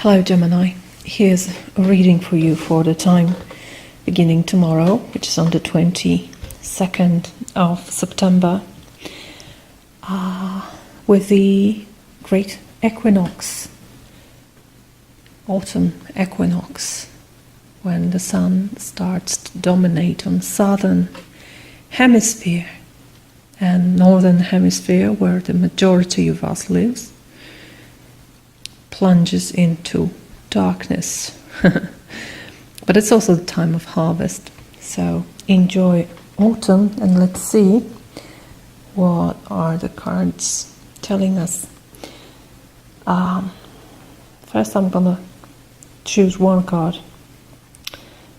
Hello Gemini, here's a reading for you for the time beginning tomorrow, which is on the 22nd of September, with the great equinox, autumn equinox, when the sun starts to dominate on southern hemisphere and northern hemisphere, where the majority of us lives, plunges into darkness. But it's also the time of harvest, so enjoy autumn, and let's see what are the cards telling us. First I'm gonna choose one card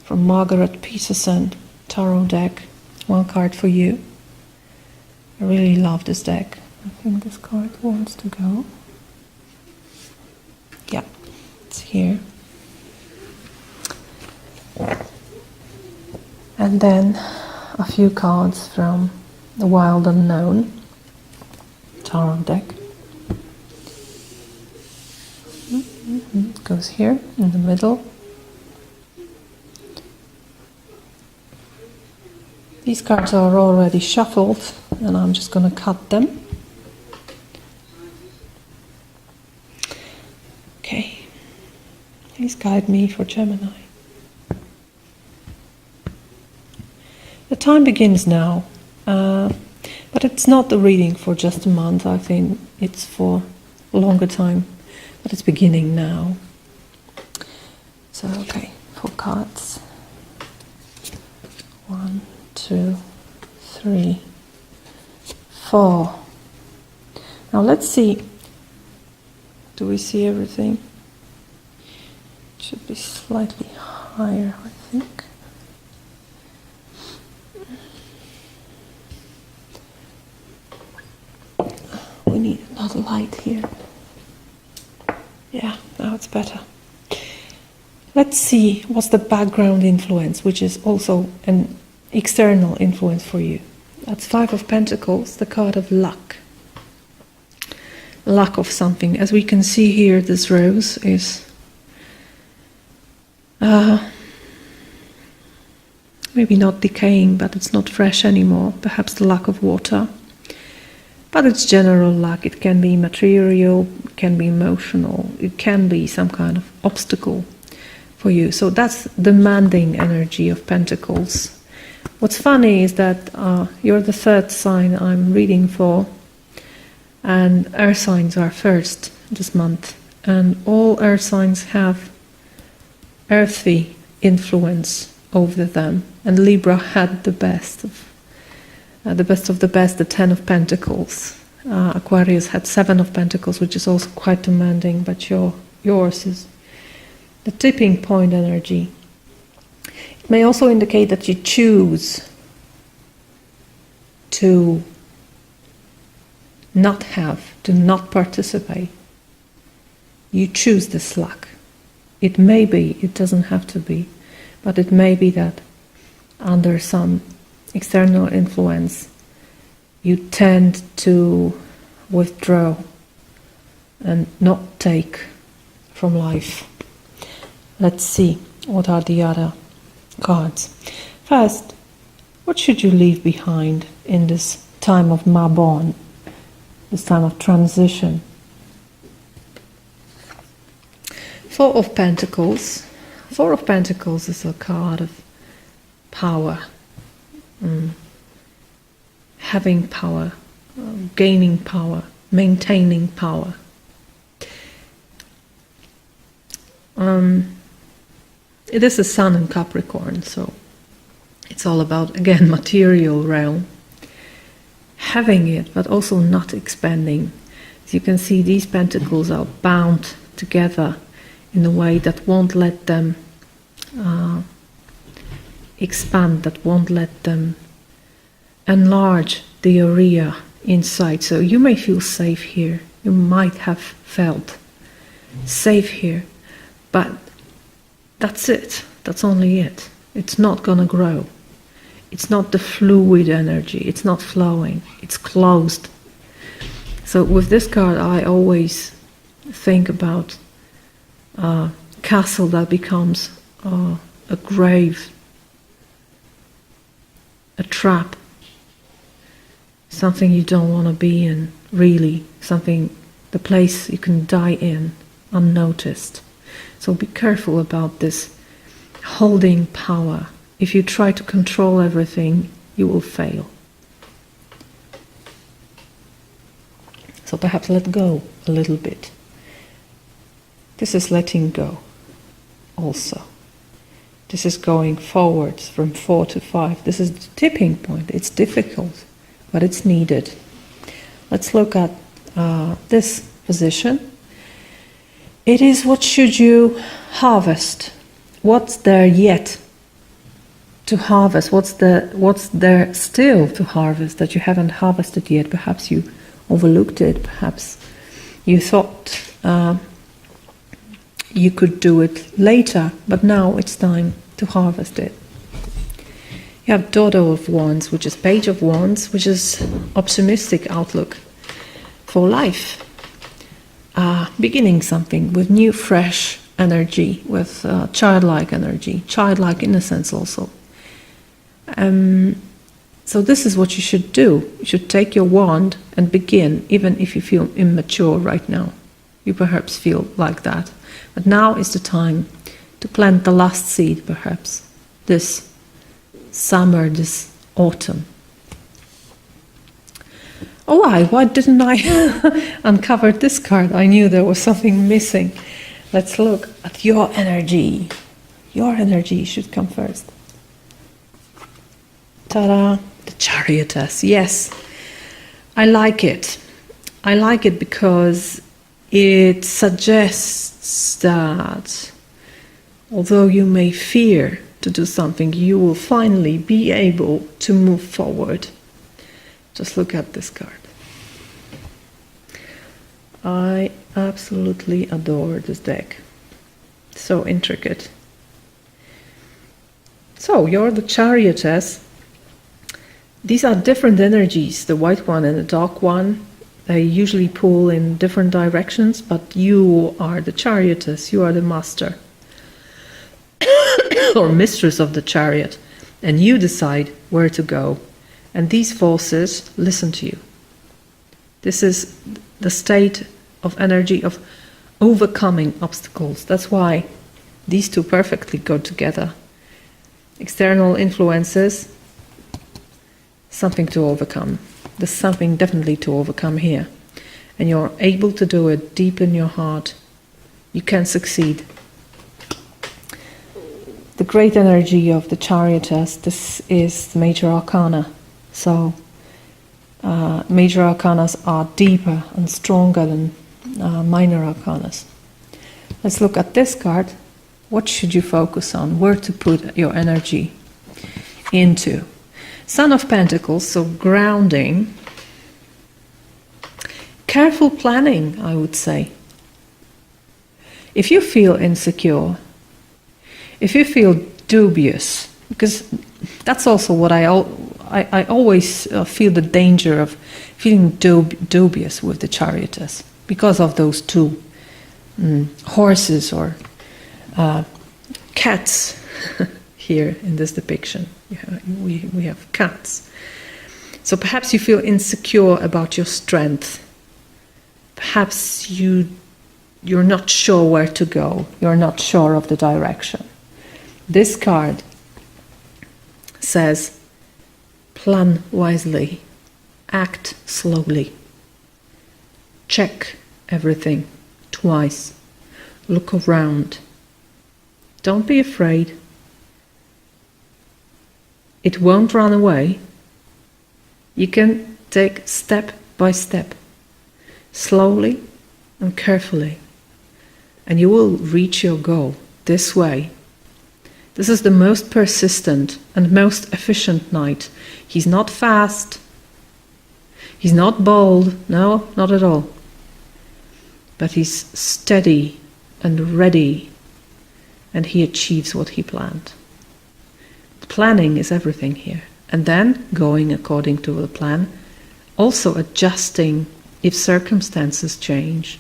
from Margaret Peterson tarot deck, one card for you. I really love this deck. I think this card wants to go. Yeah, it's here. And then a few cards from the Wild Unknown tarot deck. It goes here in the middle. These cards are already shuffled, and I'm just going to cut them. Okay, please guide me for Gemini. The time begins now, but it's not the reading for just a month. I think it's for a longer time, but it's beginning now. So, okay, 4 cards. 1, 2, 3, 4. Now let's see. Do we see everything? It should be slightly higher, I think. We need another light here. Yeah, now it's better. Let's see what's the background influence, which is also an external influence for you. That's 5 of Pentacles, the card of luck. Lack of something. As we can see here, this rose is maybe not decaying, but it's not fresh anymore. Perhaps the lack of water. But it's general lack. It can be material, it can be emotional, it can be some kind of obstacle for you. So that's demanding energy of Pentacles. What's funny is that you're the 3rd sign I'm reading for, and earth signs are first this month, and all earth signs have earthy influence over them, and Libra had the best of the best, the 10 of Pentacles. Aquarius had 7 of Pentacles, which is also quite demanding, but yours is the tipping point energy. It may also indicate that you choose to not participate. You choose this luck. It may be, it doesn't have to be, but it may be that under some external influence you tend to withdraw and not take from life. Let's see what are the other cards. First, what should you leave behind in this time of Mabon, this time of transition? 4 of Pentacles. 4 of Pentacles is a card of power. Having power, gaining power, maintaining power. It is a sun in Capricorn, so it's all about, again, material realm. Having it, but also not expanding. As you can see, these pentacles are bound together in a way that won't let them expand, that won't let them enlarge the area inside. So you may feel safe here. You might have felt safe here, but that's it. That's only it. It's not gonna grow. It's not the fluid energy. It's not flowing. It's closed. So with this card, I always think about castle that becomes a grave, a trap, something you don't want to be in, really, something, the place you can die in, unnoticed. So be careful about this holding power. If you try to control everything, you will fail. So perhaps let go a little bit. This is letting go also. This is going forwards from 4 to 5. This is the tipping point. It's difficult, but it's needed. Let's look at this position. It is what should you harvest? What's there yet to harvest? What's there still to harvest that you haven't harvested yet? Perhaps you overlooked it. Perhaps you thought you could do it later, but now it's time to harvest it. You have Daughter of Wands, which is Page of Wands, which is optimistic outlook for life. Beginning something with new, fresh energy, with childlike energy, childlike innocence also. So this is what you should do. You should take your wand and begin, even if you feel immature right now. You perhaps feel like that. But now is the time to plant the last seed, perhaps, this summer, this autumn. Oh, why didn't I uncover this card? I knew there was something missing. Let's look at your energy. Your energy should come first. Ta-da! The Chariotess. Yes, I like it. I like it because it suggests that although you may fear to do something, you will finally be able to move forward. Just look at this card. I absolutely adore this deck. So intricate. So you're the Chariotess. These are different energies, the white one and the dark one. They usually pull in different directions, but you are the Chariotess, you are the master or mistress of the chariot, and you decide where to go. And these forces listen to you. This is the state of energy of overcoming obstacles. That's why these two perfectly go together. External influences, something to overcome. There's something definitely to overcome here. And you're able to do it deep in your heart. You can succeed. The great energy of the Chariotess, this is the major arcana. So major arcanas are deeper and stronger than minor arcanas. Let's look at this card. What should you focus on? Where to put your energy into? Son of Pentacles, so grounding. Careful planning, I would say. If you feel insecure, if you feel dubious, because that's also what I always feel the danger of feeling dubious with the Chariotess, because of those two horses or cats here in this depiction. We have cats. So perhaps you feel insecure about your strength. Perhaps you're not sure where to go. You're not sure of the direction. This card says, plan wisely, act slowly, check everything twice, look around. Don't be afraid. It won't run away. You can take step by step, slowly and carefully, and you will reach your goal this way. This is the most persistent and most efficient knight. He's not fast. He's not bold. No, not at all. But he's steady and ready, and he achieves what he planned. Planning is everything here. And then going according to the plan, also adjusting if circumstances change.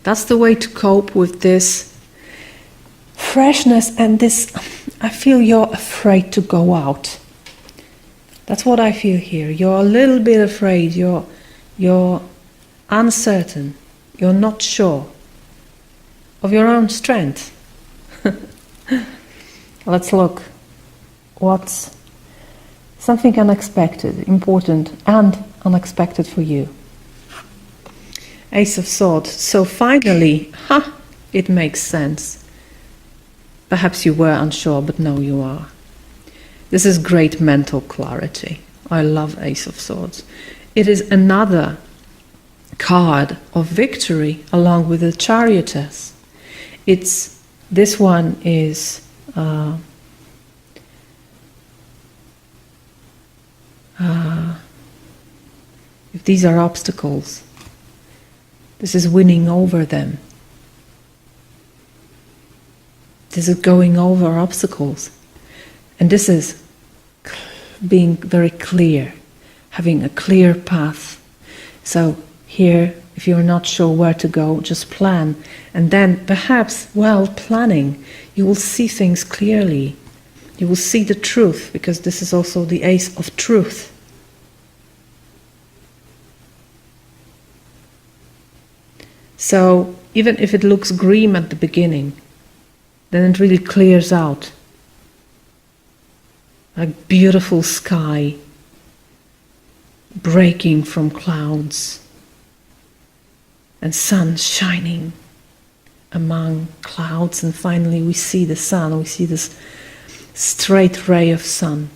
That's the way to cope with this freshness and this, I feel you're afraid to go out. That's what I feel here. You're a little bit afraid, you're uncertain, you're not sure of your own strength. Let's look. What's something unexpected, important and unexpected for you? Ace of Swords. So finally, it makes sense. Perhaps you were unsure, but now you are. This is great mental clarity. I love Ace of Swords. It is another card of victory along with the Chariotess. This one is if these are obstacles, this is winning over them. This is going over obstacles. And this is being very clear, having a clear path. So here, if you're not sure where to go, just plan. And then perhaps while planning, you will see things clearly. You will see the truth, because this is also the Ace of Truth. So even if it looks grim at the beginning, then it really clears out. Like beautiful sky breaking from clouds and sun shining among clouds, and finally we see the sun, we see this straight ray of sun.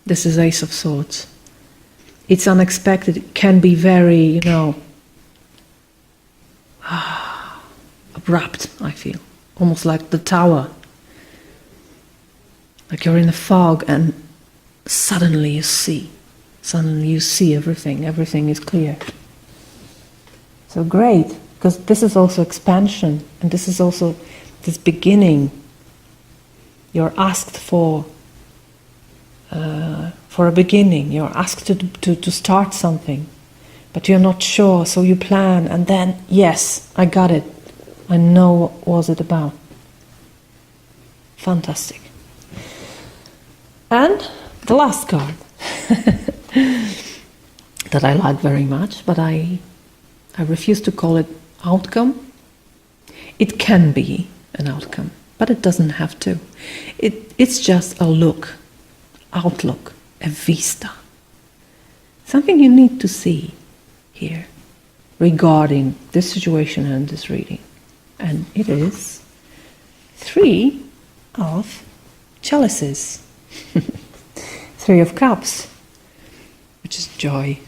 This is Ace of Swords. It's unexpected, it can be very, abrupt, I feel. Almost like the tower. Like you're in a fog and suddenly you see everything. Everything is clear. So great, because this is also expansion, and this is also this beginning. You're asked for a beginning. You're asked to start something, but you're not sure, so you plan, and then, yes, I got it. I know what was it about. Fantastic. And the last card that I like very much, but I refuse to call it outcome. It can be an outcome, but it doesn't have to. It's just a look, outlook, a vista. Something you need to see here regarding this situation and this reading. And it is 3 of chalices. 3 of cups, which is joy,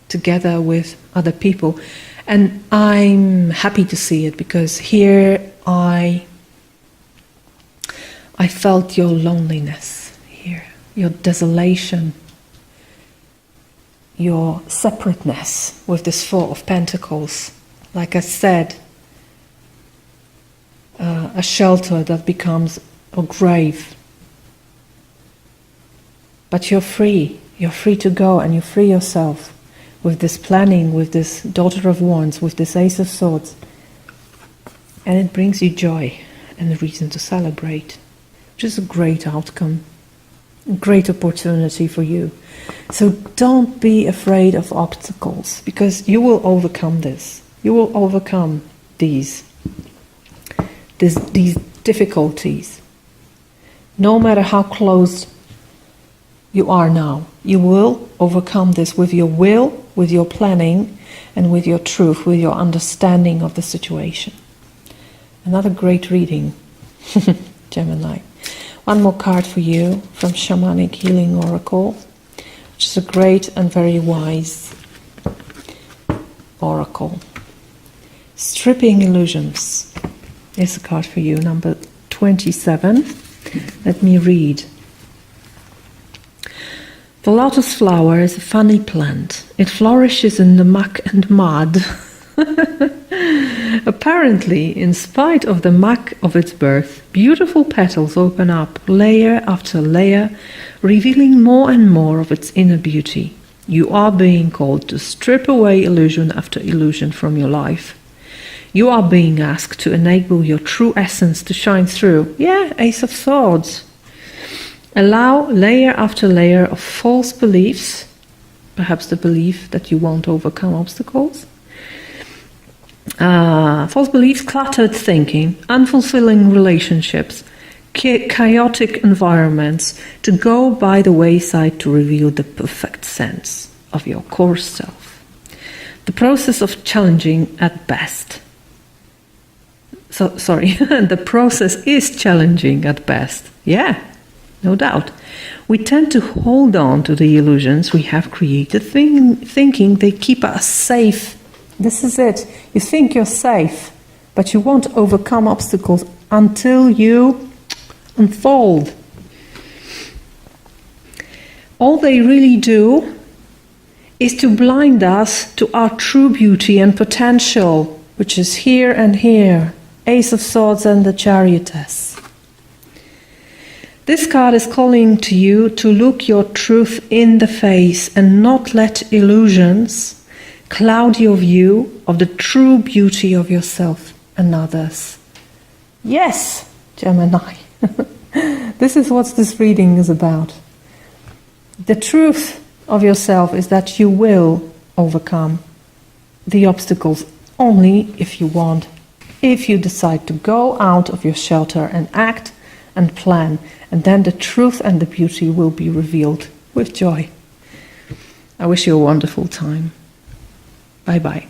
together with other people. And I'm happy to see it, because here I felt your loneliness here, your desolation, your separateness with this 4 of Pentacles. Like I said, a shelter that becomes a grave. But you're free to go, and you free yourself with this planning, with this Daughter of Wands, with this Ace of Swords. And it brings you joy and a reason to celebrate, which is a great outcome, a great opportunity for you. So don't be afraid of obstacles, because you will overcome this. You will overcome these difficulties. No matter how close you are now, you will overcome this with your will, with your planning, and with your truth, with your understanding of the situation. Another great reading, Gemini. One more card for you from Shamanic Healing Oracle, which is a great and very wise oracle. Stripping Illusions is a card for you, number 27. Let me read. The lotus flower is a funny plant. It flourishes in the muck and mud. Apparently, in spite of the muck of its birth, beautiful petals open up layer after layer, revealing more and more of its inner beauty. You are being called to strip away illusion after illusion from your life. You are being asked to enable your true essence to shine through. Yeah, Ace of Swords. Allow layer after layer of false beliefs, perhaps the belief that you won't overcome obstacles. False beliefs, cluttered thinking, unfulfilling relationships, chaotic environments to go by the wayside to reveal the perfect sense of your core self. The process of challenging at best. The process is challenging at best. Yeah, no doubt. We tend to hold on to the illusions we have created, thinking they keep us safe. This is it. You think you're safe, but you won't overcome obstacles until you unfold. All they really do is to blind us to our true beauty and potential, which is here and here. Ace of Swords and the Chariotess. This card is calling to you to look your truth in the face and not let illusions cloud your view of the true beauty of yourself and others. Yes, Gemini. This is what this reading is about. The truth of yourself is that you will overcome the obstacles only if you want. If you decide to go out of your shelter and act and plan, and then the truth and the beauty will be revealed with joy. I wish you a wonderful time. Bye-bye.